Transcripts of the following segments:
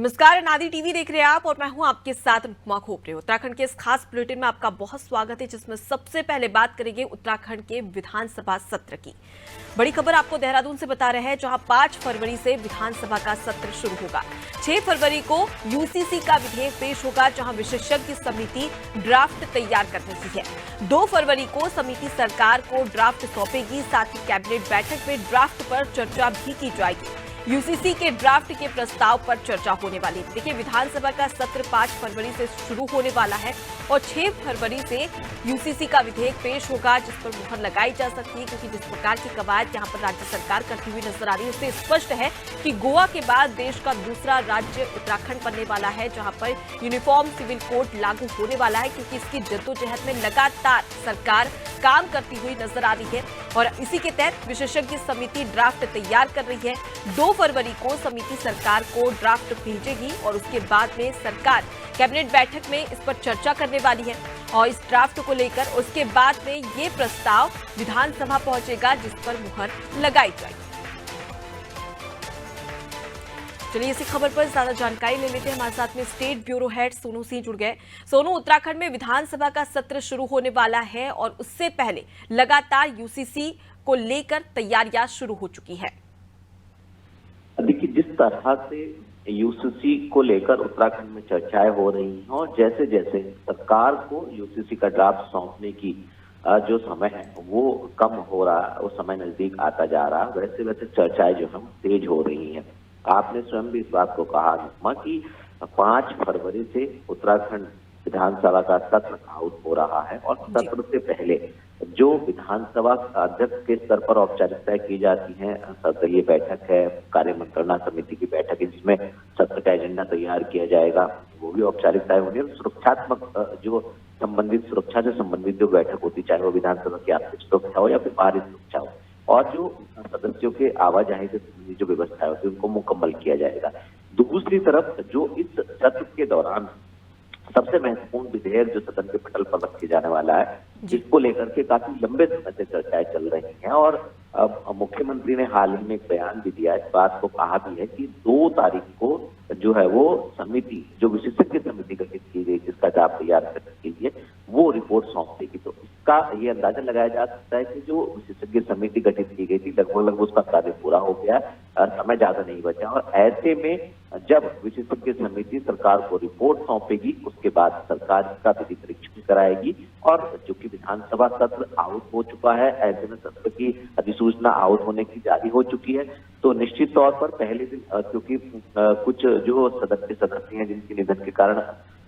नमस्कार, नादी टीवी देख रहे हैं आप और मैं हूं आपके साथ अनुपमा खोपरे। उत्तराखंड के इस खास बुलेटिन में आपका बहुत स्वागत है, जिसमें सबसे पहले बात करेंगे उत्तराखंड के विधानसभा सत्र की। बड़ी खबर आपको देहरादून से बता रहे हैं, जहां 5 फरवरी से विधानसभा का सत्र शुरू होगा। 6 फरवरी को यूसीसी का विधेयक पेश होगा, जहां विशेषज्ञ समिति ड्राफ्ट तैयार कर रही है। 2 फरवरी को समिति सरकार को ड्राफ्ट सौंपेगी, साथ ही कैबिनेट बैठक में ड्राफ्ट पर चर्चा भी की जाएगी। यूसीसी के ड्राफ्ट के प्रस्ताव पर चर्चा होने वाली है। देखिए, विधानसभा का सत्र 5 फरवरी से शुरू होने वाला है और 6 फरवरी से यूसीसी का विधेयक पेश होगा, जिस पर मुहर लगाई जा सकती है, क्योंकि जिस प्रकार की कवायद यहां पर राज्य सरकार करती हुई नजर आ रही है, उससे स्पष्ट है कि गोवा के बाद देश का दूसरा राज्य उत्तराखंड बनने वाला है, जहां पर यूनिफॉर्म सिविल कोड लागू होने वाला है, क्योंकि इसकी जद्दोजहद में लगातार सरकार काम करती हुई नजर आ रही है और इसी के तहत विशेषज्ञ समिति ड्राफ्ट तैयार कर रही है। 2 फरवरी को समिति सरकार को ड्राफ्ट भेजेगी और उसके बाद में सरकार कैबिनेट बैठक में इस पर चर्चा करने वाली है और इस ड्राफ्ट को लेकर उसके बाद में ये प्रस्ताव विधानसभा पहुंचेगा, जिस पर मुहर लगाई जाएगी। चलिए, इसी खबर पर ज्यादा जानकारी ले लेते हैं। हमारे साथ में state bureau head Sonu Singh जुड़ गए। सोनू, उत्तराखंड में विधानसभा का सत्र शुरू होने वाला है और उससे पहले लगातार यूसीसी को लेकर तैयारियां शुरू हो चुकी है। देखिए, जिस तरह से यूसीसी को लेकर उत्तराखंड में चर्चाएं हो रही हैं और जैसे जैसे सरकार को यूसीसी का ड्राफ्ट सौंपने की जो समय है वो कम हो रहा, वो समय नजदीक आता जा रहा, वैसे वैसे चर्चाएं जो है तेज हो रही हैं। आपने स्वयं भी इस बात को कहा कि 5 फरवरी से उत्तराखंड विधानसभा का सत्र आउट हो रहा है और सत्र से पहले जो विधानसभा अध्यक्ष के स्तर पर औपचारिकताएं की जाती हैं, सर्वदलीय बैठक है, कार्य मंत्रणा समिति की बैठक है, जिसमें सत्र का एजेंडा तैयार किया जाएगा, वो भी औपचारिकताएं होनी है। सुरक्षात्मक जो संबंधित सुरक्षा से संबंधित जो बैठक होती, चाहे वो विधानसभा की आंतरिक सुरक्षा हो या फिर बाहरी सुरक्षा हो, और जो सदस्यों के आवाजाही से संबंधित जो व्यवस्था होती है उनको मुकम्मल किया जाएगा। दूसरी तरफ जो इस सत्र के दौरान सबसे महत्वपूर्ण विधेयक जो सदन के पटल पर रखे जाने वाला है, जिसको लेकर के काफी लंबे समय से चर्चाएं चल रही हैं और मुख्यमंत्री ने हाल ही में एक बयान भी दिया, इस बात को कहा भी है कि 2 तारीख को जो है वो समिति, जो विशेषज्ञ समिति गठित की गई जिसका ड्राफ्ट तैयार करने के लिए, वो रिपोर्ट सौंप देगी। तो इसका ये अंदाजा लगाया जा सकता है कि जो विशेषज्ञ समिति गठित की गई थी, लगभग उसका कार्य पूरा हो गया, समय ज्यादा नहीं बचा और ऐसे में जब विशेषज्ञ समिति सरकार को रिपोर्ट सौंपेगी, उसके बाद सरकार का विधि परीक्षण कराएगी और चूंकि विधानसभा सत्र आउट हो चुका है, ऐसे में सत्र की अधिसूचना आउट होने की जारी हो चुकी है, तो निश्चित तौर पर पहले दिन क्योंकि कुछ जो सदन के सदस्य हैं जिनके निधन के कारण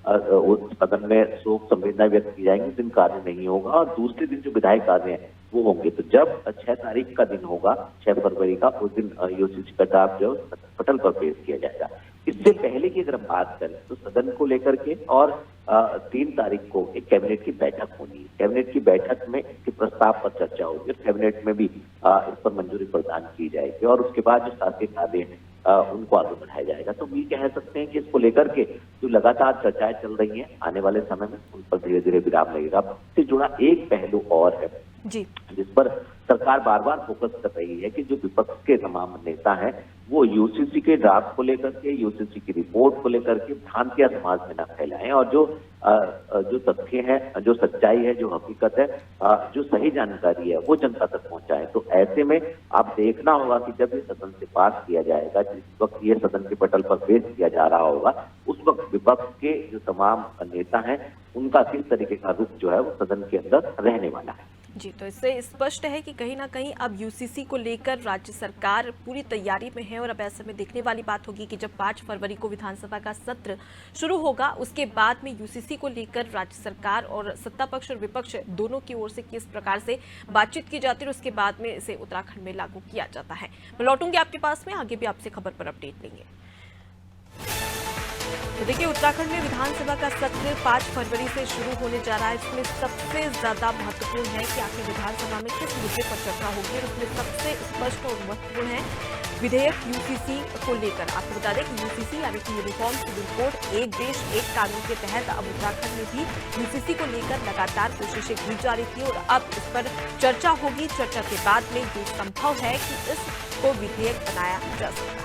उस सदन में शोक संवेदना व्यक्त की जाएंगी, उस दिन कार्य नहीं होगा और दूसरे दिन जो विधायी कार्य हैं वो होंगे। तो जब 6 तारीख का दिन होगा, 6 फरवरी का, उस दिन यूसीसी का ड्राफ्ट जो पटल पर पेश किया जाएगा। इससे पहले की अगर हम बात करें तो सदन को लेकर के और 3 तारीख को एक कैबिनेट की बैठक होनी है। कैबिनेट की बैठक में इसके प्रस्ताव पर चर्चा होगी, कैबिनेट में भी इस पर मंजूरी प्रदान की जाएगी और उसके बाद जो शासकीय कार्य है उनको आगे बढ़ाया जाएगा। तो ये कह सकते हैं कि इसको लेकर के जो लगातार चर्चाएं चल रही हैं, आने वाले समय में उन पर धीरे धीरे विराम लगेगा। इससे जुड़ा एक पहलू और है जी, जिस पर सरकार बार बार फोकस कर रही है कि जो विपक्ष के तमाम नेता हैं वो यूसीसी के ड्राफ्ट को लेकर के, यूसीसी की रिपोर्ट को लेकर के भ्रांतियां समाज में न फैलाएं और जो तथ्य है, जो सच्चाई है, जो हकीकत है, जो सही जानकारी है वो जनता तक पहुंचाए। तो ऐसे में आप देखना होगा कि जब ये सदन से पास किया जाएगा, जिस वक्त ये सदन के पटल पर पेश किया जा रहा होगा, उस वक्त विपक्ष के जो तमाम नेता हैं उनका किस तरीके का रुख जो है वो सदन के अंदर रहने वाला है। जी, तो इससे स्पष्ट है कि कहीं ना कहीं अब यूसीसी को लेकर राज्य सरकार पूरी तैयारी में है और अब ऐसे में देखने वाली बात होगी कि जब 5 फरवरी को विधानसभा का सत्र शुरू होगा, उसके बाद में यूसीसी को लेकर राज्य सरकार और सत्ता पक्ष और विपक्ष दोनों की ओर से किस प्रकार से बातचीत की जाती है और उसके बाद में इसे उत्तराखंड में लागू किया जाता है। मैं लौटूंगी आपके पास में, आगे भी आपसे खबर पर अपडेट लेंगे। तो देखिए, उत्तराखंड में विधानसभा का सत्र 5 फरवरी से शुरू होने जा रहा है। इसमें सबसे ज्यादा महत्वपूर्ण है कि आखिर विधानसभा में किस मुद्दे पर चर्चा होगी और उसमें सबसे स्पष्ट और महत्वपूर्ण है विधेयक यूसीसी को लेकर। आपको बता दें कि यूसीसी यानी कि यूनिफॉर्म सिविल कोड, एक देश एक कानून के तहत अब उत्तराखंड में भी यूसीसी को लेकर लगातार कोशिशें की जा रही थी और अब इस पर चर्चा होगी। चर्चा के बाद में ये संभव है कि इसको विधेयक बनाया जा सकता है।